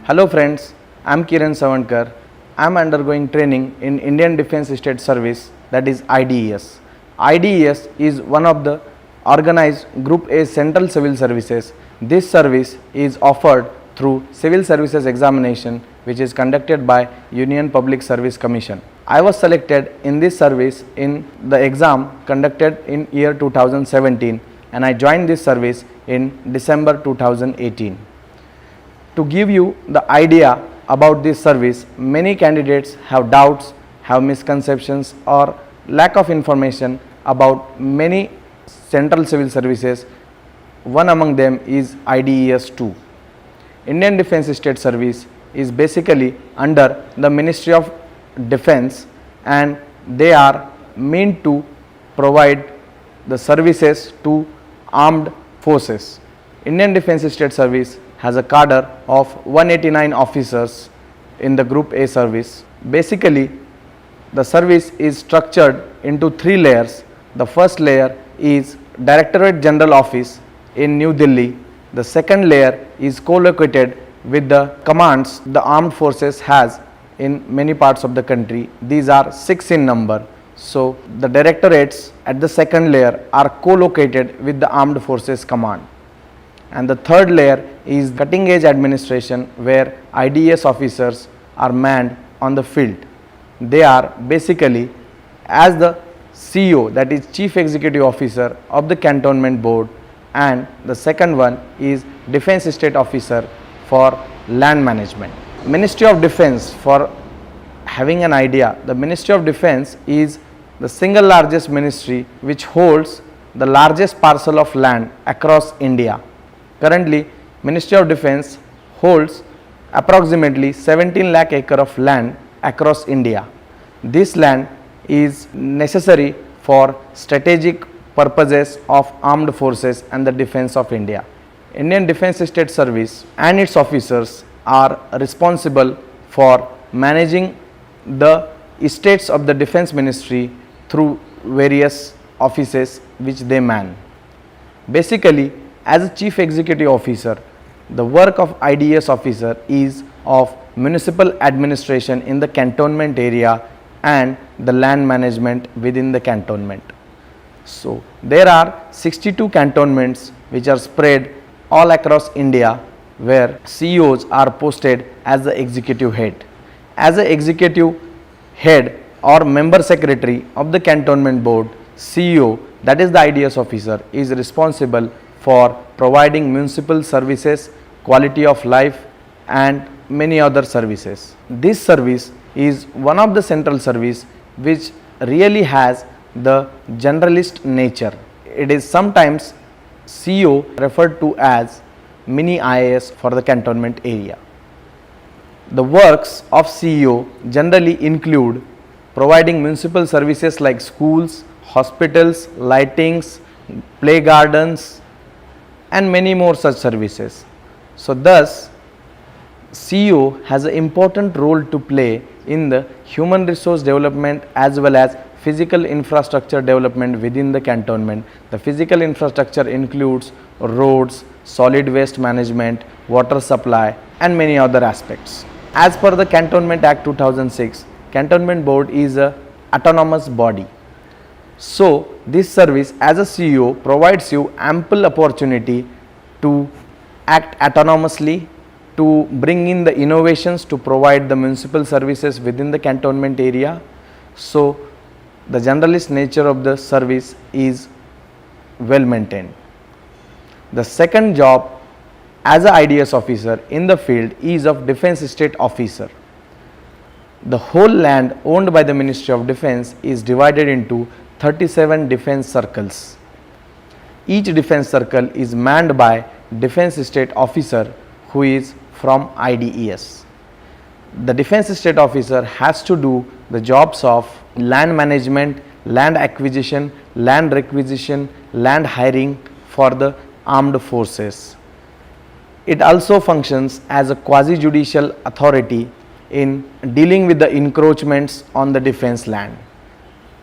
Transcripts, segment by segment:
Hello friends, I am Kiran Sawandkar. I am undergoing training in Indian Defence State Service, that is IDES. IDES is one of the organized Group A Central Civil Services. This service is offered through Civil Services Examination, which is conducted by Union Public Service Commission. I was selected in this service in the exam conducted in year 2017 and I joined this service in December 2018. To give you the idea about this service, many candidates have doubts, have misconceptions or lack of information about many central civil services. One among them is IDES 2. Indian Defence State Service is basically under the Ministry of Defence and they are meant to provide the services to armed forces. Indian Defence State Service has a cadre of 189 officers in the Group A service. Basically, the service is structured into 3 layers. The first layer is Directorate General Office in New Delhi. The second layer is co-located with the commands the armed forces has in many parts of the country. These are 6 in number. So, the directorates at the second layer are co-located with the armed forces command. And the third layer is cutting edge administration, where IDES officers are manned on the field. They are basically as the CEO, that is Chief Executive Officer of the Cantonment Board, and the second one is Defence State Officer for land management. Ministry of Defence, for having an idea, the Ministry of Defence is the single largest ministry which holds the largest parcel of land across India. Currently, Ministry of Defence holds approximately 17 lakh acre of land across India. This land is necessary for strategic purposes of armed forces and the defence of India. Indian Defence State Service and its officers are responsible for managing the estates of the Defence Ministry through various offices which they man. Basically, as a Chief Executive Officer, the work of IDES officer is of municipal administration in the cantonment area and the land management within the cantonment. So, there are 62 cantonments which are spread all across India, where CEOs are posted as the executive head. As the executive head or member secretary of the cantonment board, CEO, that is the IDES officer, is responsible for providing municipal services, quality of life and many other services. This service is one of the central service which really has the generalist nature. It is sometimes CEO referred to as mini IAS for the cantonment area. The works of CEO generally include providing municipal services like schools, hospitals, lightings, play gardens and many more such services. So, thus CEO has an important role to play in the human resource development as well as physical infrastructure development within the cantonment. The physical infrastructure includes roads, solid waste management, water supply and many other aspects. As per the Cantonment Act 2006, Cantonment Board is an autonomous body. So, this service as a CEO provides you ample opportunity to act autonomously, to bring in the innovations to provide the municipal services within the cantonment area. So, the generalist nature of the service is well maintained. The second job as an IDES officer in the field is of Defence State Officer. The whole land owned by the Ministry of Defence is divided into 37 defence circles. Each defence circle is manned by Defence State Officer who is from IDES. The Defence State Officer has to do the jobs of land management, land acquisition, land requisition, land hiring for the armed forces. It also functions as a quasi-judicial authority in dealing with the encroachments on the defence land.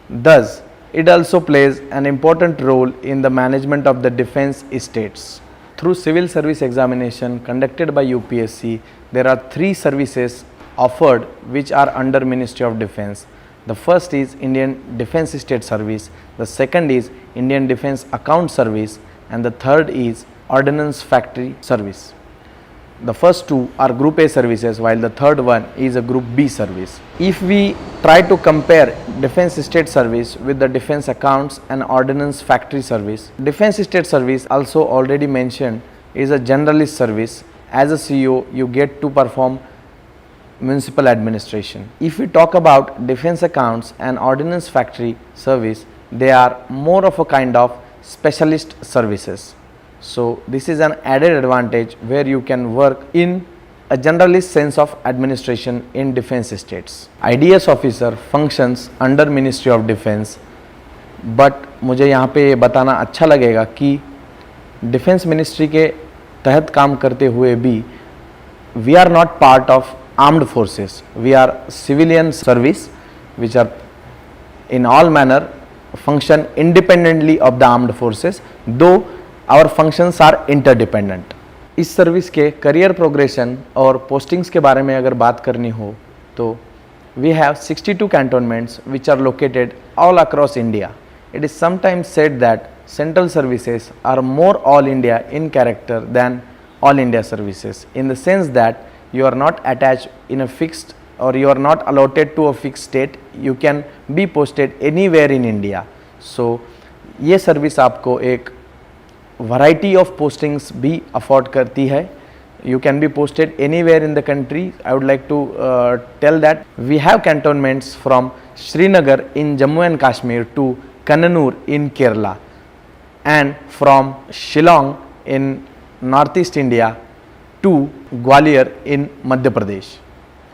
Thus, it also plays an important role in the management of the defence estates. Through civil service examination conducted by UPSC, there are 3 services offered which are under Ministry of Defence. The first is Indian Defence State Service, the second is Indian Defence Account Service, and the third is Ordnance Factory Service. The first 2 are Group A services, while the third one is a Group B service. If we try to compare Defence State Service with the Defence Accounts and Ordnance Factory Service, Defence State Service, also already mentioned, is a generalist service. As a CEO, you get to perform municipal administration. If we talk about Defence Accounts and Ordnance Factory Service, they are more of a kind of specialist services. So this is an added advantage where you can work in a generalist sense of administration in defense states. IDES officer functions under Ministry of Defence, but मुझे यहाँ पे बताना अच्छा लगेगा कि defence ministry के तहत काम करते हुए भी we are not part of armed forces. We are civilian service which are in all manner function independently of the armed forces, though our functions are interdependent. इस सर्विस के करियर प्रोग्रेशन और postings के बारे में अगर बात करनी हो तो we have 62 cantonments which are located all across India. It is sometimes said that central services are more all India in character than all India services, in the sense that you are not attached in a fixed or you are not allotted to a fixed state, you can be posted anywhere in India. So ये service आपको एक variety of postings भी afford करती है. You can be posted anywhere in the country. I would like to tell that we have cantonments from Srinagar in Jammu and Kashmir to Kannur in Kerala, and from Shillong in northeast India to Gwalior in Madhya Pradesh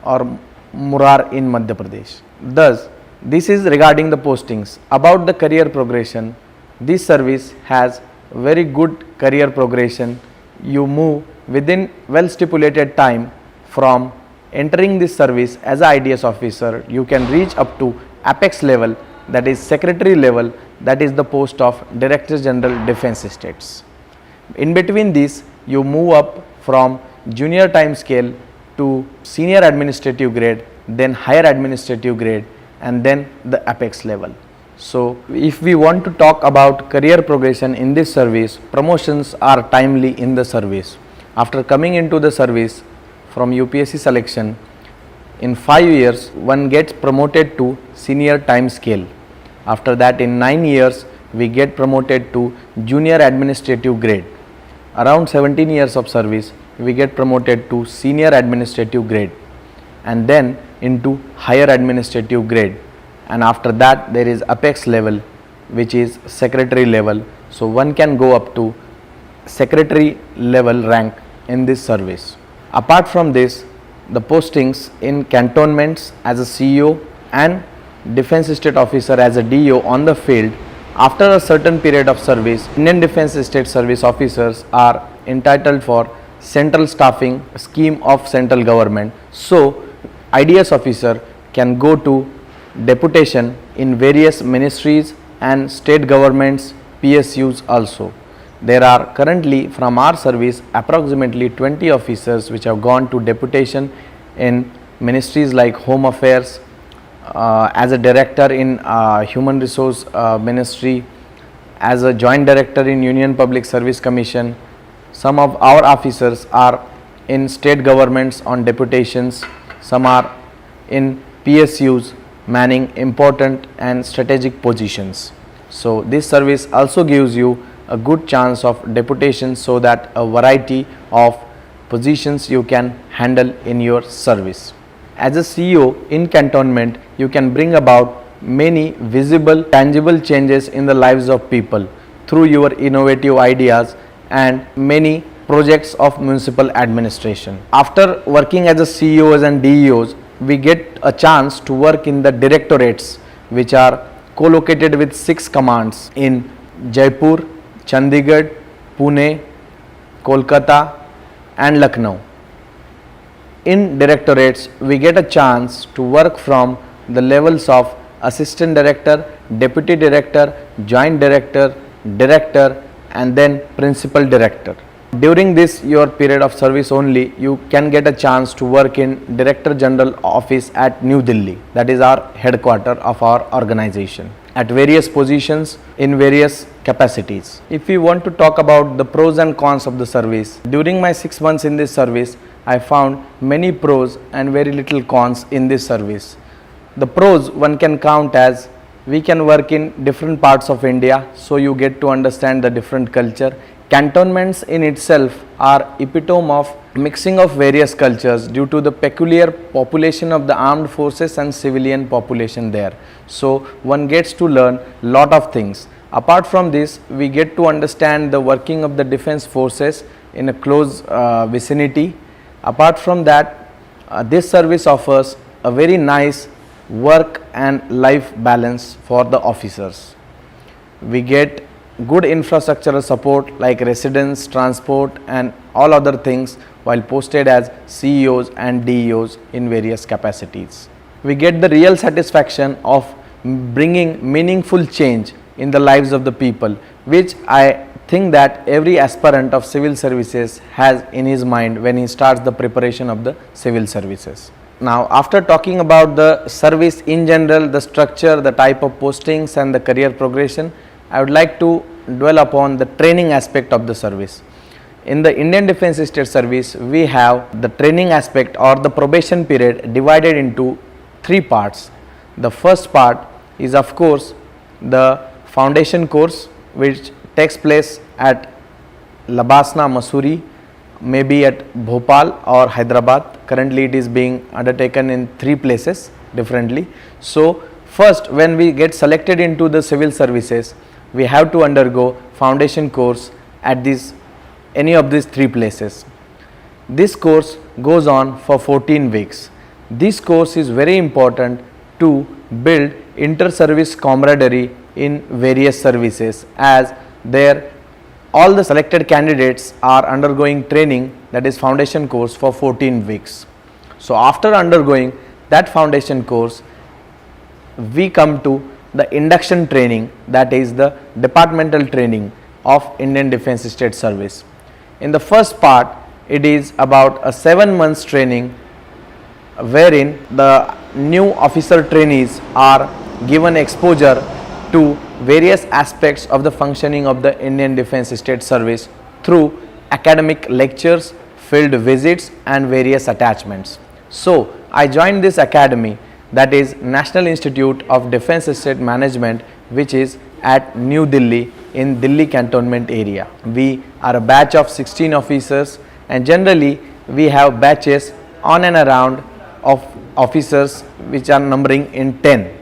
or Murar in Madhya Pradesh. Thus, this is regarding the postings. About the career progression, this service has very good career progression. You move within well stipulated time from entering this service as a IDS officer. You can reach up to apex level, that is secretary level, that is the post of Director General Defence States. In between this, you move up from junior time scale to senior administrative grade, then higher administrative grade, and then the apex level. So if we want to talk about career progression in this service, promotions are timely in the service. After coming into the service from UPSC selection, in 5 years one gets promoted to senior time scale. After that, in 9 years we get promoted to junior administrative grade. Around 17 years of service we get promoted to senior administrative grade, and then into higher administrative grade, and after that there is apex level, which is secretary level. So one can go up to secretary level rank in this service. Apart from this, the postings in cantonments as a CEO and defense state officer as a DO on the field, after a certain period of service, Indian Defence State Service officers are entitled for central staffing scheme of central government. So IDS officer can go to deputation in various ministries and state governments, PSUs also. There are currently from our service approximately 20 officers which have gone to deputation in ministries like Home Affairs, as a director in Human Resource Ministry, as a joint director in Union Public Service Commission. Some of our officers are in state governments on deputations, some are in PSUs manning important and strategic positions. So this service also gives you a good chance of deputation, so that a variety of positions you can handle in your service. As a CEO in cantonment, you can bring about many visible, tangible changes in the lives of people through your innovative ideas and many projects of municipal administration. After working as a CEOs and DEOs, we get a chance to work in the directorates, which are co-located with 6 commands in Jaipur, Chandigarh, Pune, Kolkata and Lucknow. In directorates, we get a chance to work from the levels of assistant director, deputy director, joint director, director, and then principal director. During this your period of service only, you can get a chance to work in Director General Office at New Delhi, that is our headquarter of our organization, at various positions in various capacities. If we want to talk about the pros and cons of the service, during my 6 months in this service, I found many pros and very little cons in this service. The pros one can count as we can work in different parts of India, so you get to understand the different culture. Cantonments in itself are epitome of mixing of various cultures due to the peculiar population of the armed forces and civilian population there. So one gets to learn lot of things. Apart from this, we get to understand the working of the defense forces in a close vicinity. Apart from that, this service offers a very nice work and life balance for the officers. We get good infrastructural support like residence, transport and all other things while posted as CEOs and DEOs in various capacities. We get the real satisfaction of bringing meaningful change in the lives of the people, which I think that every aspirant of civil services has in his mind when he starts the preparation of the civil services. Now, after talking about the service in general, the structure, the type of postings and the career progression, I would like to dwell upon the training aspect of the service. In the Indian Defence State Service, we have the training aspect or the probation period divided into 3 parts. The first part is of course the foundation course, which takes place at Labasna, Mussoorie, maybe at Bhopal or Hyderabad. Currently it is being undertaken in 3 places differently. So first, when we get selected into the civil services, we have to undergo foundation course at any of these 3 places. This course goes on for 14 weeks. This course is very important to build inter-service camaraderie in various services, as all the selected candidates are undergoing training, that is foundation course, for 14 weeks. So after undergoing that foundation course, we come to the induction training, that is the departmental training of Indian Defence State Service. In the first part, it is about a 7 months training wherein the new officer trainees are given exposure to various aspects of the functioning of the Indian Defence State Service through academic lectures, field visits and various attachments. So I joined this academy, that is National Institute of Defence State Management, which is at New Delhi in Delhi cantonment area. We are a batch of 16 officers and generally we have batches on and around of officers which are numbering in 10.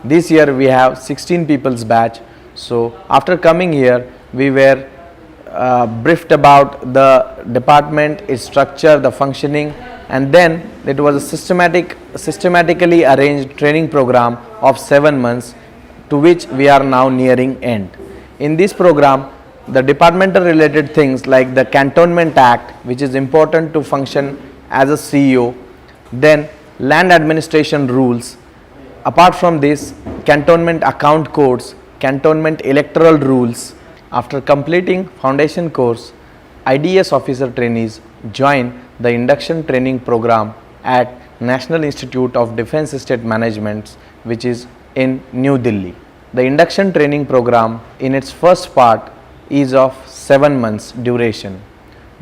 This year we have 16 people's batch. So after coming here, we were briefed about the department, its structure, the functioning, and then it was a systematically arranged training program of 7 months, to which we are now nearing end. In this program, the departmental related things like the Cantonment Act, which is important to function as a CEO, then land administration rules. Apart from this, cantonment account codes, cantonment electoral rules. After completing foundation course, IDES officer trainees join the induction training program at National Institute of Defence State Management, which is in New Delhi. The induction training program in its first part is of 7 months duration.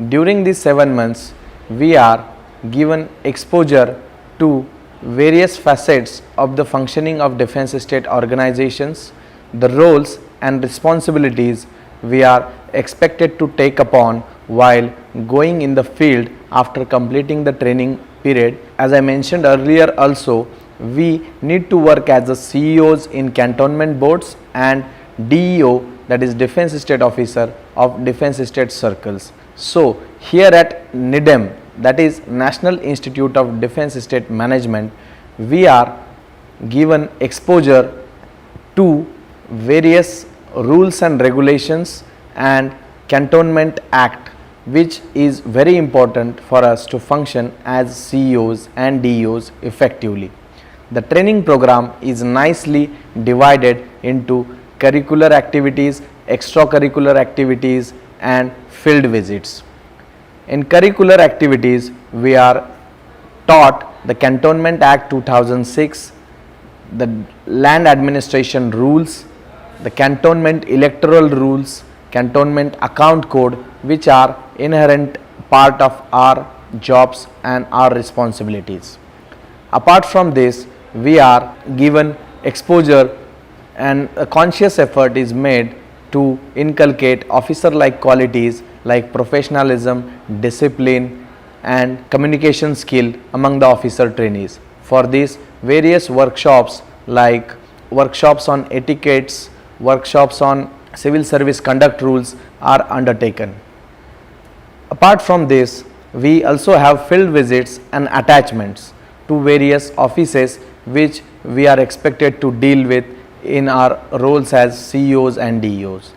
During these 7 months, we are given exposure to various facets of the functioning of defence state organizations, the roles and responsibilities we are expected to take upon while going in the field after completing the training period. As I mentioned earlier also, we need to work as the CEOs in cantonment boards and DEO, that is Defence State Officer of Defence State Circles. So here at NIDEM, that is National Institute of Defence State Management, we are given exposure to various rules and regulations and Cantonment Act, which is very important for us to function as CEOs and DEOs effectively. The training program is nicely divided into curricular activities, extracurricular activities and field visits. In curricular activities, we are taught the Cantonment Act 2006, the land administration rules, the cantonment electoral rules, cantonment account code, which are inherent part of our jobs and our responsibilities. Apart from this, we are given exposure and a conscious effort is made to inculcate officer-like qualities like professionalism, discipline and communication skill among the officer trainees. For this, various workshops like workshops on etiquettes, workshops on civil service conduct rules are undertaken. Apart from this, we also have field visits and attachments to various offices which we are expected to deal with in our roles as CEOs and DEOs.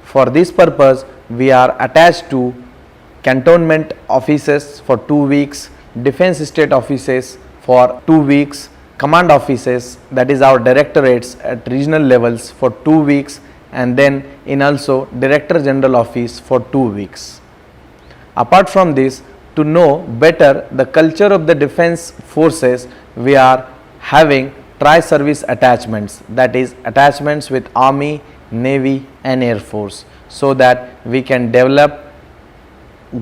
For this purpose, we are attached to cantonment offices for 2 weeks, defense state offices for 2 weeks, command offices, that is our directorates at regional levels for 2 weeks, and then in also Director General office for 2 weeks. Apart from this, to know better the culture of the defense forces, we are having tri-service attachments, that is attachments with Army, Navy and Air Force, so that we can develop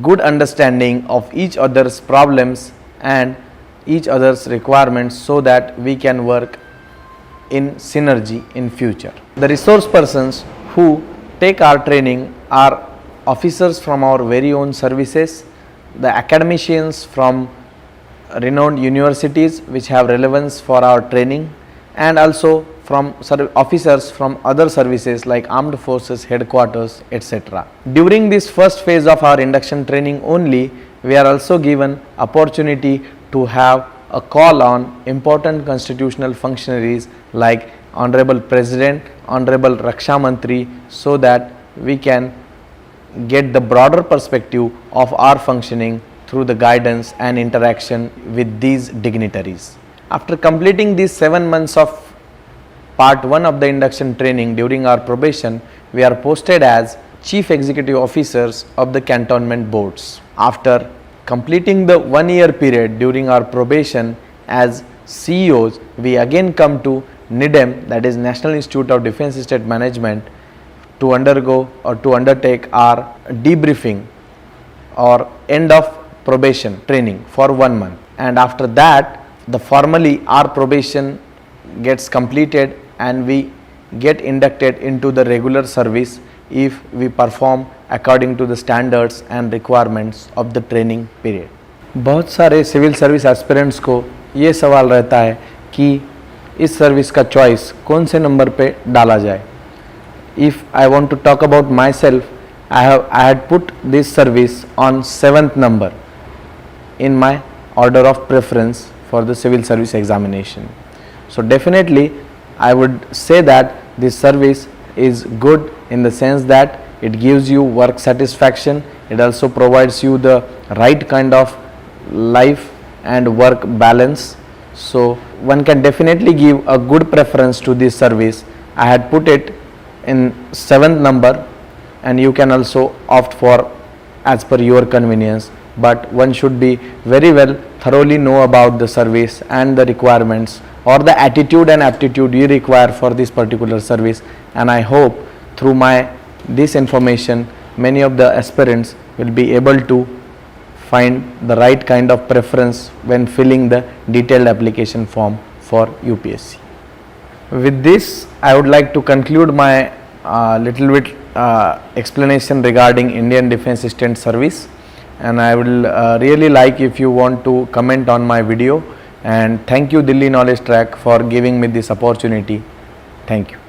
good understanding of each other's problems and each other's requirements, so that we can work in synergy in future. The resource persons who take our training are officers from our very own services, the academicians from renowned universities which have relevance for our training, and also from officers from other services like armed forces, headquarters, etc. During this first phase of our induction training only, we are also given opportunity to have a call on important constitutional functionaries like Honorable President, Honorable Raksha Mantri, so that we can get the broader perspective of our functioning through the guidance and interaction with these dignitaries. After completing these 7 months of part 1 of the induction training during our probation, we are posted as Chief Executive Officers of the cantonment boards. After completing the 1-year period during our probation as CEOs, we again come to NIDEM, that is National Institute of Defence State Management, to undergo or to undertake our debriefing or end of probation training for 1 month, and after that the formally our probation gets completed and we get inducted into the regular service if we perform according to the standards and requirements of the training period. बहुत सारे civil service aspirants को ये सवाल रहता है कि इस service का चॉइस कौन से नंबर पे डाला जाए. If I want to talk about myself, I had put this service on 7th number in my order of preference for the civil service examination. So definitely I would say that this service is good in the sense that it gives you work satisfaction, it also provides you the right kind of life and work balance. So one can definitely give a good preference to this service. I had put it in 7th number, and you can also opt for as per your convenience, but one should be very well thoroughly know about the service and the requirements or the attitude and aptitude you require for this particular service. And I hope through this information many of the aspirants will be able to find the right kind of preference when filling the detailed application form for UPSC. With this, I would like to conclude my little bit explanation regarding Indian Defence Assistant Service, and I will really like if you want to comment on my video, and thank you Delhi Knowledge Track for giving me this opportunity. Thank you.